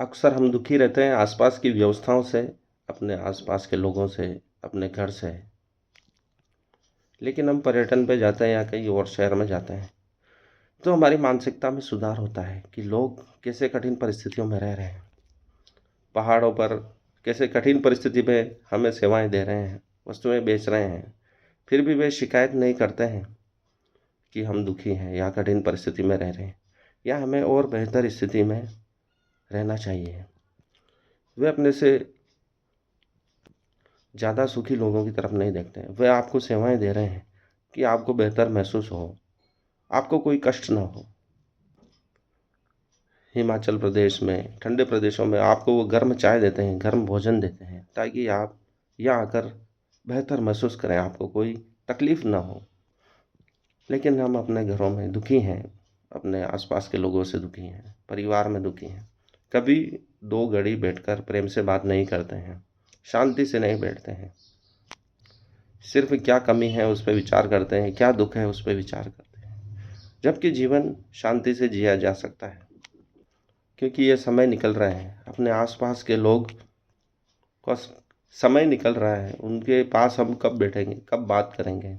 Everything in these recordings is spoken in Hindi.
अक्सर हम दुखी रहते हैं आसपास की व्यवस्थाओं से, अपने आसपास के लोगों से, अपने घर से। लेकिन हम पर्यटन पे जाते हैं या कहीं और शहर में जाते हैं, तो हमारी मानसिकता में सुधार होता है कि लोग कैसे कठिन परिस्थितियों में रह रहे हैं। पहाड़ों पर कैसे कठिन परिस्थिति में हमें सेवाएं दे रहे हैं, वस्तुएं बेच रहे हैं। फिर भी वे शिकायत नहीं करते हैं कि हम दुखी हैं या कठिन परिस्थिति में रह रहे हैं, या हमें और बेहतर स्थिति में रहना चाहिए। वे अपने से ज़्यादा सुखी लोगों की तरफ नहीं देखते हैं। वे आपको सेवाएं दे रहे हैं कि आपको बेहतर महसूस हो, आपको कोई कष्ट ना हो। हिमाचल प्रदेश में, ठंडे प्रदेशों में आपको वो गर्म चाय देते हैं, गर्म भोजन देते हैं, ताकि आप यहाँ आकर बेहतर महसूस करें, आपको कोई तकलीफ ना हो। लेकिन हम अपने घरों में दुखी हैं, अपने आसपास के लोगों से दुखी हैं, परिवार में दुखी हैं। कभी दो घड़ी बैठकर प्रेम से बात नहीं करते हैं, शांति से नहीं बैठते हैं। सिर्फ क्या कमी है उस पर विचार करते हैं, क्या दुख है उस पर विचार करते हैं। जबकि जीवन शांति से जिया जा सकता है, क्योंकि ये समय निकल रहा है। अपने आसपास के लोग का समय निकल रहा है, उनके पास हम कब बैठेंगे, कब बात करेंगे।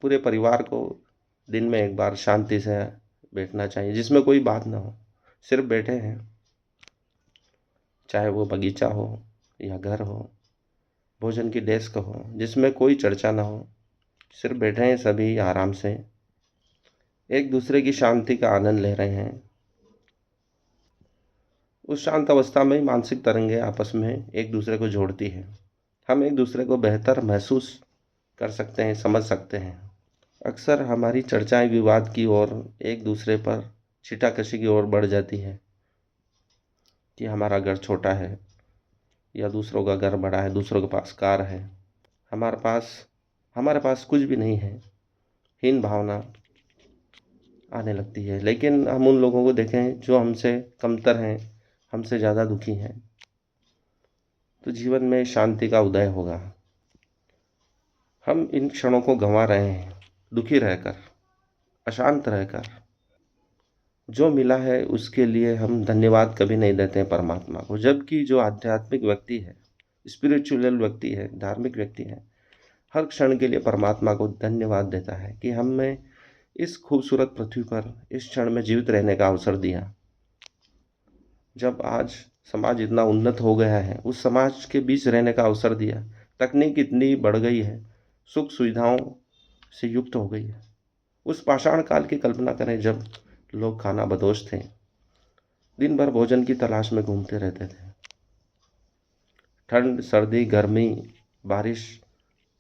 पूरे परिवार को दिन में एक बार शांति से बैठना चाहिए, जिसमें कोई बात ना हो, सिर्फ बैठे हैं। चाहे वो बगीचा हो या घर हो, भोजन की डेस्क हो, जिसमें कोई चर्चा ना हो, सिर्फ बैठे हैं सभी आराम से, एक दूसरे की शांति का आनंद ले रहे हैं। उस शांत अवस्था में ही मानसिक तरंगें आपस में एक दूसरे को जोड़ती है। हम एक दूसरे को बेहतर महसूस कर सकते हैं, समझ सकते हैं। अक्सर हमारी चर्चाएं विवाद की ओर, एक दूसरे पर छीटाकशी की ओर बढ़ जाती है कि हमारा घर छोटा है या दूसरों का घर बड़ा है, दूसरों के पास कार है, हमारे पास हमारे पास कुछ भी नहीं है। हीन भावना आने लगती है। लेकिन हम उन लोगों को देखें जो हमसे कमतर हैं, हमसे ज़्यादा दुखी हैं, तो जीवन में शांति का उदय होगा। हम इन क्षणों को गंवा रहे हैं, दुखी रहकर, अशांत रहकर। जो मिला है उसके लिए हम धन्यवाद कभी नहीं देते हैं परमात्मा को। जबकि जो आध्यात्मिक व्यक्ति है, स्पिरिचुअल व्यक्ति है, धार्मिक व्यक्ति है, हर क्षण के लिए परमात्मा को धन्यवाद देता है कि हमें इस खूबसूरत पृथ्वी पर इस क्षण में जीवित रहने का अवसर दिया। जब आज समाज इतना उन्नत हो गया है, उस समाज के बीच रहने का अवसर दिया। तकनीक इतनी बढ़ गई है, सुख सुविधाओं से युक्त हो गई है। उस पाषाण काल की कल्पना करें जब लोग खाना बदोश थे, दिन भर भोजन की तलाश में घूमते रहते थे। ठंड, सर्दी, गर्मी, बारिश,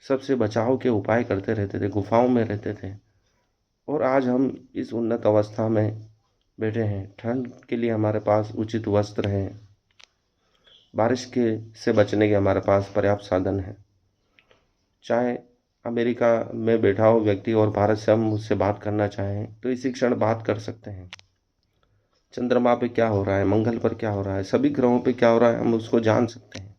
सबसे बचाव के उपाय करते रहते थे, गुफाओं में रहते थे। और आज हम इस उन्नत अवस्था में बैठे हैं। ठंड के लिए हमारे पास उचित वस्त्र हैं, बारिश के से बचने के हमारे पास पर्याप्त साधन हैं। चाहे अमेरिका में बैठा हो व्यक्ति और भारत से हम उससे बात करना चाहें तो इसी क्षण बात कर सकते हैं। चंद्रमा पे क्या हो रहा है, मंगल पर क्या हो रहा है, सभी ग्रहों पे क्या हो रहा है, हम उसको जान सकते हैं।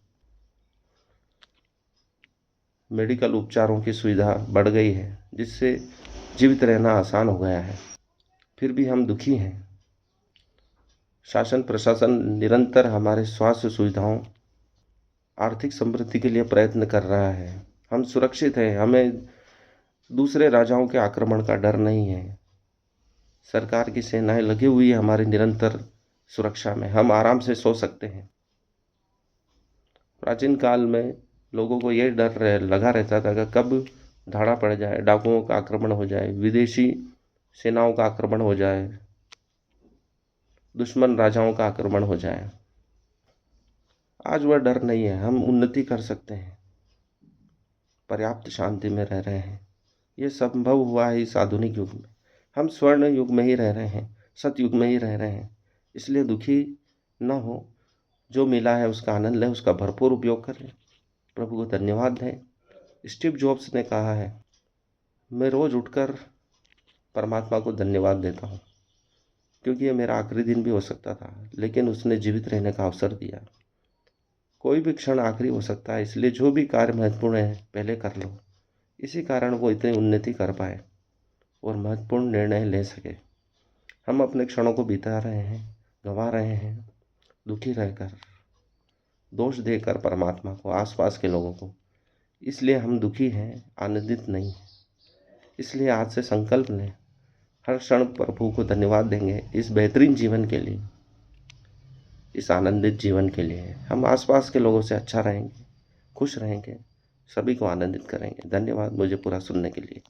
मेडिकल उपचारों की सुविधा बढ़ गई है, जिससे जीवित रहना आसान हो गया है। फिर भी हम दुखी हैं। शासन प्रशासन निरंतर हमारे स्वास्थ्य सुविधाओं, आर्थिक समृद्धि के लिए प्रयत्न कर रहा है। हम सुरक्षित हैं, हमें दूसरे राजाओं के आक्रमण का डर नहीं है। सरकार की सेनाएं लगी हुई है हमारी निरंतर सुरक्षा में, हम आराम से सो सकते हैं। प्राचीन काल में लोगों को ये डर लगा रहता था कि कब धाड़ा पड़ जाए, डाकुओं का आक्रमण हो जाए, विदेशी सेनाओं का आक्रमण हो जाए, दुश्मन राजाओं का आक्रमण हो जाए। आज वह डर नहीं है, हम उन्नति कर सकते हैं, पर्याप्त शांति में रह रहे हैं। ये संभव हुआ है इस आधुनिक युग में। हम स्वर्ण युग में ही रह रहे हैं, सतयुग में ही रह रहे हैं। इसलिए दुखी न हो, जो मिला है उसका आनंद लें, उसका भरपूर उपयोग करें, प्रभु को धन्यवाद दें। स्टीव जॉब्स ने कहा है, मैं रोज़ उठकर परमात्मा को धन्यवाद देता हूँ, क्योंकि ये मेरा आखिरी दिन भी हो सकता था, लेकिन उसने जीवित रहने का अवसर दिया। कोई भी क्षण आखिरी हो सकता है, इसलिए जो भी कार्य महत्वपूर्ण है पहले कर लो। इसी कारण वो इतनी उन्नति कर पाए और महत्वपूर्ण निर्णय ले सके। हम अपने क्षणों को बिता रहे हैं, गंवा रहे हैं, दुखी रहकर, दोष देकर परमात्मा को, आसपास के लोगों को। इसलिए हम दुखी हैं, आनंदित नहीं। इसलिए आज से संकल्प लें, हर क्षण प्रभु को धन्यवाद देंगे इस बेहतरीन जीवन के लिए, इस आनंदित जीवन के लिए। हम आसपास के लोगों से अच्छा रहेंगे, खुश रहेंगे, सभी को आनंदित करेंगे। धन्यवाद मुझे पूरा सुनने के लिए।